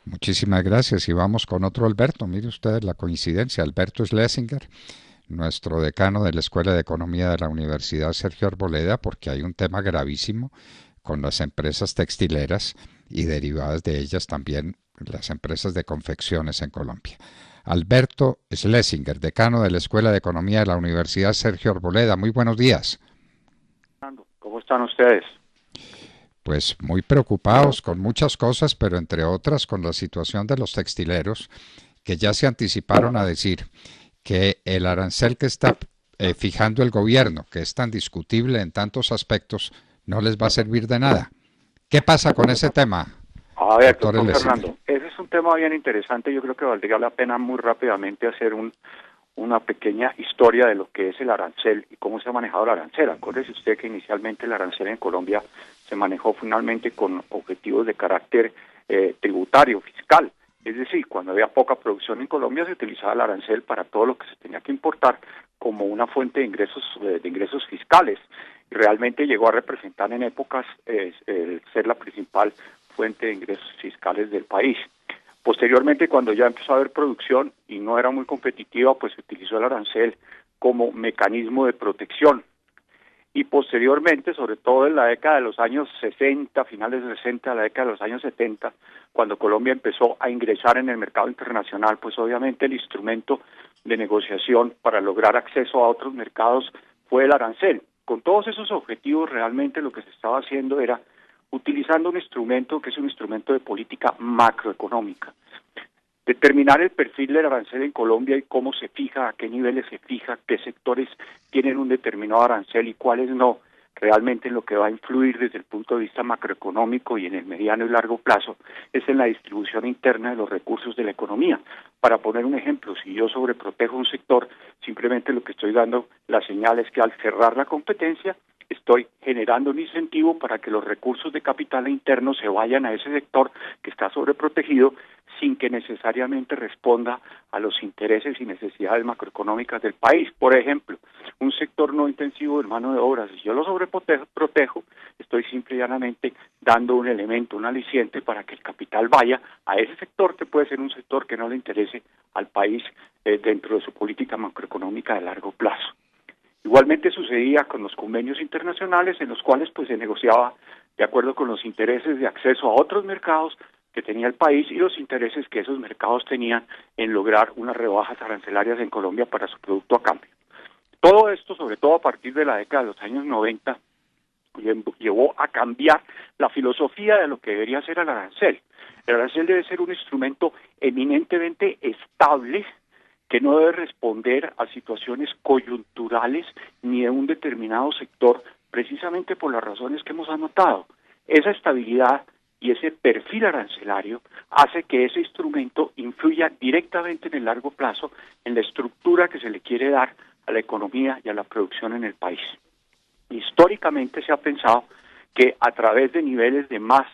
Muchísimas gracias y vamos con otro Alberto. Mire usted la coincidencia. Alberto Schlesinger, nuestro decano de la Escuela de Economía de la Universidad Sergio Arboleda, porque hay un tema gravísimo con las empresas textileras y derivadas de ellas también las empresas de confecciones en Colombia. Alberto Schlesinger, decano de la Escuela de Economía de la Universidad Sergio Arboleda. Muy buenos días. ¿Cómo están ustedes? Pues muy preocupados con muchas cosas, pero entre otras con la situación de los textileros, que ya se anticiparon a decir que el arancel que está fijando el gobierno, que es tan discutible en tantos aspectos, no les va a servir de nada. ¿Qué pasa con ese tema, A ver, doctor doctor Lessinger? Fernando, ese es un tema bien interesante. Yo creo que valdría la pena muy rápidamente hacer una pequeña historia de lo que es el arancel y cómo se ha manejado el arancel. Acuérdese usted que inicialmente el arancel en Colombia se manejó finalmente con objetivos de carácter tributario, fiscal. Es decir, cuando había poca producción en Colombia se utilizaba el arancel para todo lo que se tenía que importar como una fuente de ingresos fiscales. Y realmente llegó a representar en épocas ser la principal fuente de ingresos fiscales del país. Posteriormente, cuando ya empezó a haber producción y no era muy competitiva, pues se utilizó el arancel como mecanismo de protección. Y posteriormente, sobre todo en la década de los años 60, finales de 60, la década de los años 70, cuando Colombia empezó a ingresar en el mercado internacional, pues obviamente el instrumento de negociación para lograr acceso a otros mercados fue el arancel. Con todos esos objetivos, realmente lo que se estaba haciendo era utilizando un instrumento que es un instrumento de política macroeconómica. Determinar el perfil del arancel en Colombia y cómo se fija, a qué niveles se fija, qué sectores tienen un determinado arancel y cuáles no, realmente en lo que va a influir desde el punto de vista macroeconómico y en el mediano y largo plazo es en la distribución interna de los recursos de la economía. Para poner un ejemplo, si yo sobreprotejo un sector, simplemente lo que estoy dando la señal es que al cerrar la competencia estoy generando un incentivo para que los recursos de capital interno se vayan a ese sector que está sobreprotegido sin que necesariamente responda a los intereses y necesidades macroeconómicas del país. Por ejemplo, un sector no intensivo de mano de obra, si yo lo sobreprotejo, estoy simple y llanamente dando un elemento, un aliciente para que el capital vaya a ese sector que puede ser un sector que no le interese al país dentro de su política macroeconómica de largo plazo. Igualmente sucedía con los convenios internacionales en los cuales pues se negociaba de acuerdo con los intereses de acceso a otros mercados que tenía el país y los intereses que esos mercados tenían en lograr unas rebajas arancelarias en Colombia para su producto a cambio. Todo esto, sobre todo a partir de la década de los años 90, llevó a cambiar la filosofía de lo que debería ser el arancel. El arancel debe ser un instrumento eminentemente estable que no debe responder a situaciones coyunturales ni de un determinado sector, precisamente por las razones que hemos anotado. Esa estabilidad y ese perfil arancelario hace que ese instrumento influya directamente en el largo plazo en la estructura que se le quiere dar a la economía y a la producción en el país. Históricamente se ha pensado que a través de niveles de más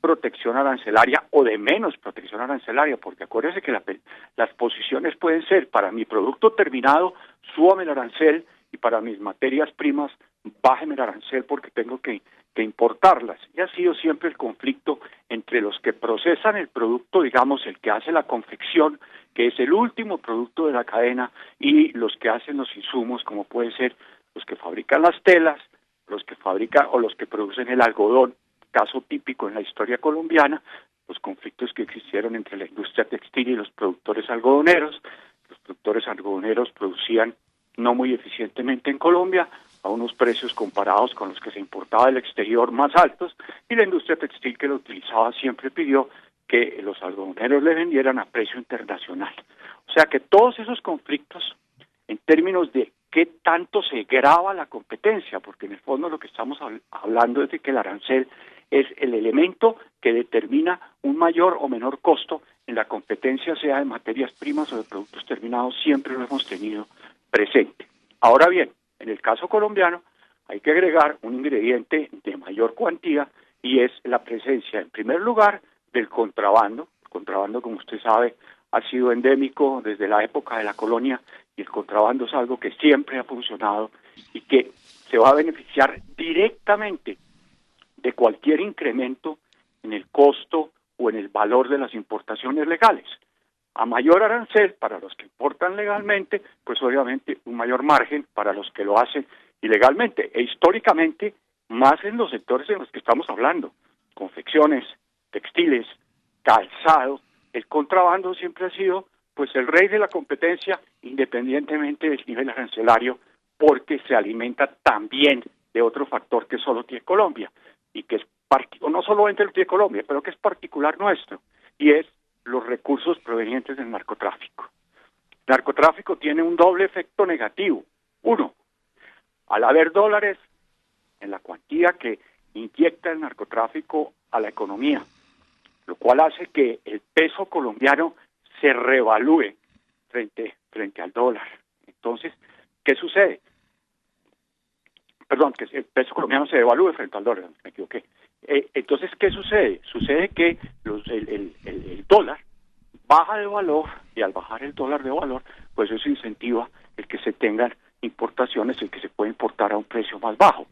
protección arancelaria o de menos protección arancelaria, porque acuérdense que las posiciones pueden ser para mi producto terminado, súbame el arancel y para mis materias primas, bájeme el arancel porque tengo que importarlas. Y ha sido siempre el conflicto entre los que procesan el producto, digamos, el que hace la confección, que es el último producto de la cadena, y los que hacen los insumos, como pueden ser los que fabrican las telas, los que fabrican o los que producen el algodón, caso típico en la historia colombiana, los conflictos que existieron entre la industria textil y los productores algodoneros. Los productores algodoneros producían no muy eficientemente en Colombia, a unos precios comparados con los que se importaba del exterior más altos, y la industria textil que lo utilizaba siempre pidió que los algodoneros le vendieran a precio internacional. O sea que todos esos conflictos, en términos de qué tanto se grava la competencia, porque en el fondo lo que estamos hablando es de que el arancel es el elemento que determina un mayor o menor costo en la competencia, sea de materias primas o de productos terminados, siempre lo hemos tenido presente. Ahora bien, en el caso colombiano hay que agregar un ingrediente de mayor cuantía y es la presencia, en primer lugar, del contrabando. El contrabando, como usted sabe, ha sido endémico desde la época de la colonia y el contrabando es algo que siempre ha funcionado y que se va a beneficiar directamente de cualquier incremento en el costo o en el valor de las importaciones legales. A mayor arancel para los que importan legalmente, pues obviamente un mayor margen para los que lo hacen ilegalmente. E históricamente, más en los sectores en los que estamos hablando, confecciones, textiles, calzado, el contrabando siempre ha sido pues el rey de la competencia, independientemente del nivel arancelario, porque se alimenta también de otro factor que solo tiene Colombia, y que es no solamente lo tiene Colombia, pero que es particular nuestro, y es los recursos provenientes del narcotráfico. El narcotráfico tiene un doble efecto negativo. Uno, al haber dólares en la cuantía que inyecta el narcotráfico a la economía, lo cual hace que el peso colombiano se revalúe frente al dólar. Entonces, ¿qué sucede? Perdón, que el peso colombiano se devalúe frente al dólar, me equivoqué. Entonces, ¿qué sucede? Sucede que el dólar baja de valor, y al bajar el dólar de valor, pues eso incentiva el que se tengan importaciones, el que se puede importar a un precio más bajo.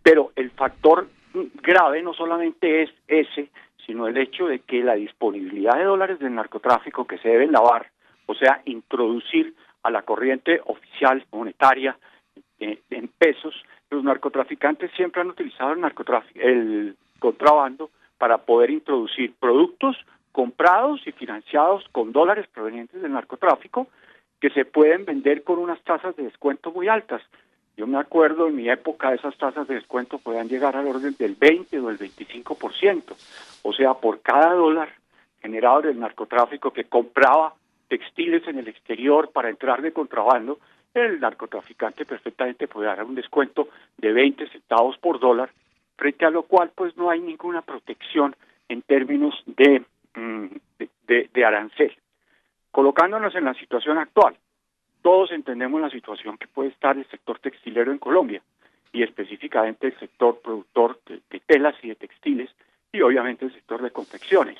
Pero el factor grave no solamente es ese, sino el hecho de que la disponibilidad de dólares del narcotráfico que se deben lavar, o sea, introducir a la corriente oficial monetaria en pesos, los narcotraficantes siempre han utilizado el contrabando para poder introducir productos comprados y financiados con dólares provenientes del narcotráfico que se pueden vender con unas tasas de descuento muy altas. Yo me acuerdo en mi época esas tasas de descuento podían llegar al orden del 20 o el 25%. O sea, por cada dólar generado del narcotráfico que compraba textiles en el exterior para entrar de contrabando, el narcotraficante perfectamente puede dar un descuento de 20 centavos por dólar, frente a lo cual pues no hay ninguna protección en términos de arancel. Colocándonos en la situación actual, todos entendemos la situación que puede estar el sector textilero en Colombia, y específicamente el sector productor de telas y de textiles, y obviamente el sector de confecciones.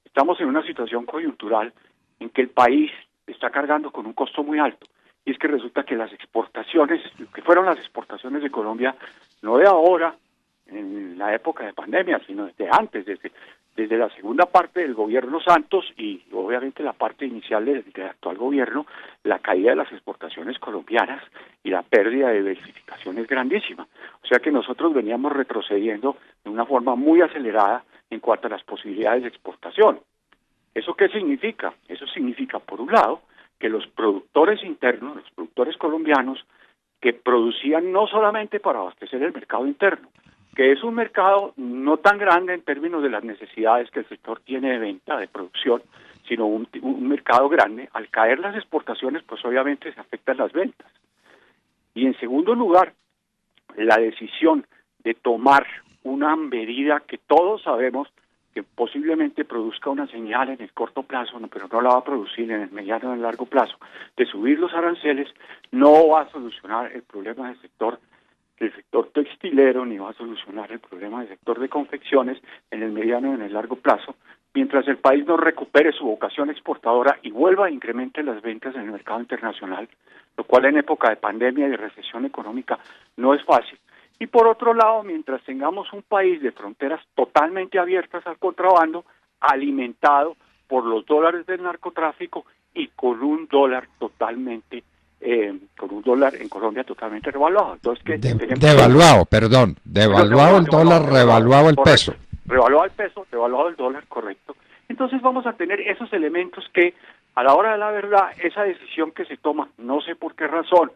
Estamos en una situación coyuntural en que el país está cargando con un costo muy alto, y es que resulta que las exportaciones, que fueron las exportaciones de Colombia, no de ahora, en la época de pandemia, sino desde antes, desde la segunda parte del gobierno Santos y obviamente la parte inicial del actual gobierno, la caída de las exportaciones colombianas y la pérdida de diversificación es grandísima. O sea que nosotros veníamos retrocediendo de una forma muy acelerada en cuanto a las posibilidades de exportación. ¿Eso qué significa? Eso significa, por un lado, que los productores internos, los productores colombianos, que producían no solamente para abastecer el mercado interno, que es un mercado no tan grande en términos de las necesidades que el sector tiene de venta, de producción, sino un mercado grande. Al caer las exportaciones, pues obviamente se afectan las ventas. Y en segundo lugar, la decisión de tomar una medida que todos sabemos que posiblemente produzca una señal en el corto plazo, pero no la va a producir en el mediano o en el largo plazo, de subir los aranceles, no va a solucionar el problema del sector textilero, ni va a solucionar el problema del sector de confecciones en el mediano y en el largo plazo, mientras el país no recupere su vocación exportadora y vuelva a incrementar las ventas en el mercado internacional, lo cual en época de pandemia y de recesión económica no es fácil. Y por otro lado, mientras tengamos un país de fronteras totalmente abiertas al contrabando, alimentado por los dólares del narcotráfico y con un dólar en Colombia totalmente revaluado. Entonces, devaluado el dólar, revaluado el peso. Revaluado el peso, revaluado el dólar, correcto. Entonces vamos a tener esos elementos que, a la hora de la verdad, esa decisión que se toma, no sé por qué razón,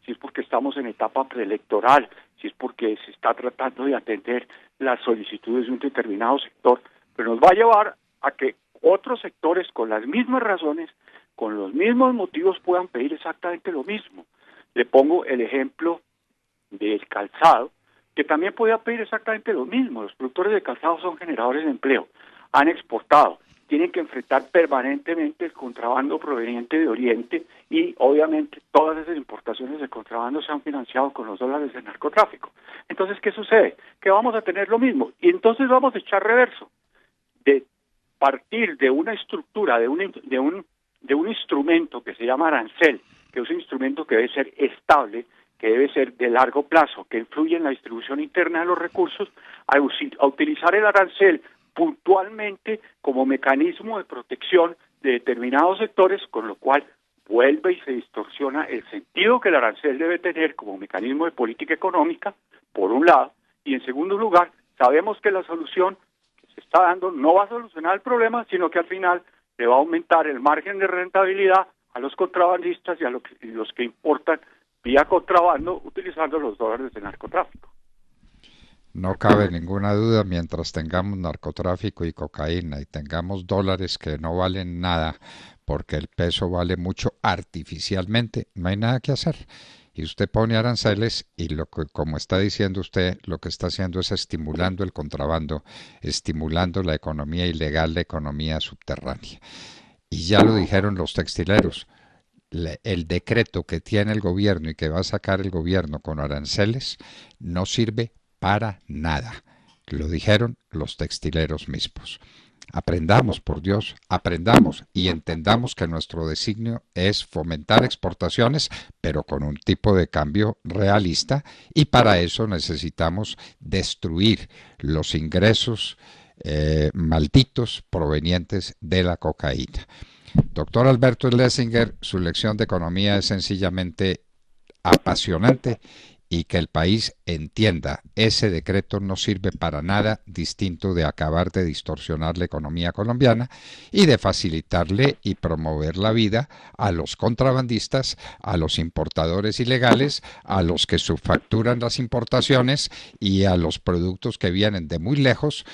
si es porque estamos en etapa preelectoral, si es porque se está tratando de atender las solicitudes de un determinado sector, pero nos va a llevar a que otros sectores con las mismas razones, con los mismos motivos puedan pedir exactamente lo mismo. Le pongo el ejemplo del calzado, que también podía pedir exactamente lo mismo. Los productores de calzado son generadores de empleo, han exportado, tienen que enfrentar permanentemente el contrabando proveniente de Oriente y obviamente todas esas importaciones de contrabando se han financiado con los dólares del narcotráfico. Entonces, ¿qué sucede? Que vamos a tener lo mismo y entonces vamos a echar reverso de partir de una estructura, de un instrumento que se llama arancel, que es un instrumento que debe ser estable, que debe ser de largo plazo, que influye en la distribución interna de los recursos, a utilizar el arancel puntualmente como mecanismo de protección de determinados sectores, con lo cual vuelve y se distorsiona el sentido que el arancel debe tener como mecanismo de política económica, por un lado, y en segundo lugar, sabemos que la solución que se está dando no va a solucionar el problema, sino que al final le va a aumentar el margen de rentabilidad a los contrabandistas y a los que importan vía contrabando utilizando los dólares de narcotráfico. No cabe ninguna duda, mientras tengamos narcotráfico y cocaína y tengamos dólares que no valen nada porque el peso vale mucho artificialmente, no hay nada que hacer. Y usted pone aranceles y como está diciendo usted, lo que está haciendo es estimulando el contrabando, estimulando la economía ilegal, la economía subterránea. Y ya lo dijeron los textileros, el decreto que tiene el gobierno y que va a sacar el gobierno con aranceles no sirve para nada. Lo dijeron los textileros mismos. Aprendamos, por Dios, aprendamos y entendamos que nuestro designio es fomentar exportaciones, pero con un tipo de cambio realista, y para eso necesitamos destruir los ingresos malditos provenientes de la cocaína. Doctor Alberto Schlesinger, su lección de economía es sencillamente apasionante, y que el país entienda, ese decreto no sirve para nada distinto de acabar de distorsionar la economía colombiana y de facilitarle y promover la vida a los contrabandistas, a los importadores ilegales, a los que subfacturan las importaciones y a los productos que vienen de muy lejos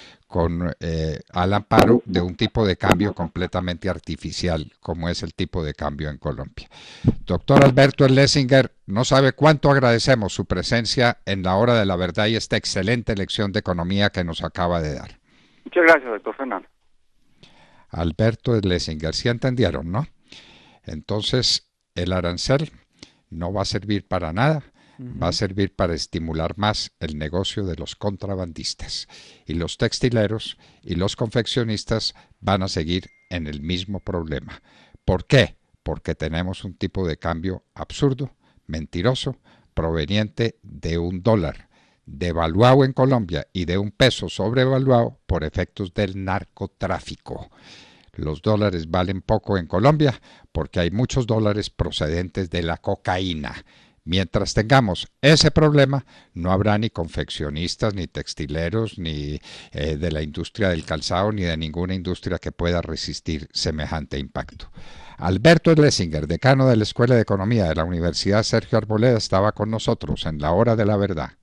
al amparo de un tipo de cambio completamente artificial, como es el tipo de cambio en Colombia. Doctor Alberto Schlesinger, no sabe cuánto agradecemos su presencia en la hora de la verdad y esta excelente lección de economía que nos acaba de dar. Muchas gracias, doctor Fernando. Alberto Schlesinger, ¿sí entendieron, no? Entonces, el arancel no va a servir para nada. Va a servir para estimular más el negocio de los contrabandistas, y los textileros y los confeccionistas van a seguir en el mismo problema. ¿Por qué? Porque tenemos un tipo de cambio absurdo, mentiroso, proveniente de un dólar devaluado en Colombia y de un peso sobrevaluado por efectos del narcotráfico. Los dólares valen poco en Colombia porque hay muchos dólares procedentes de la cocaína. Mientras tengamos ese problema, no habrá ni confeccionistas, ni textileros, ni de la industria del calzado, ni de ninguna industria que pueda resistir semejante impacto. Alberto Schlesinger, decano de la Escuela de Economía de la Universidad Sergio Arboleda, estaba con nosotros en la hora de la verdad.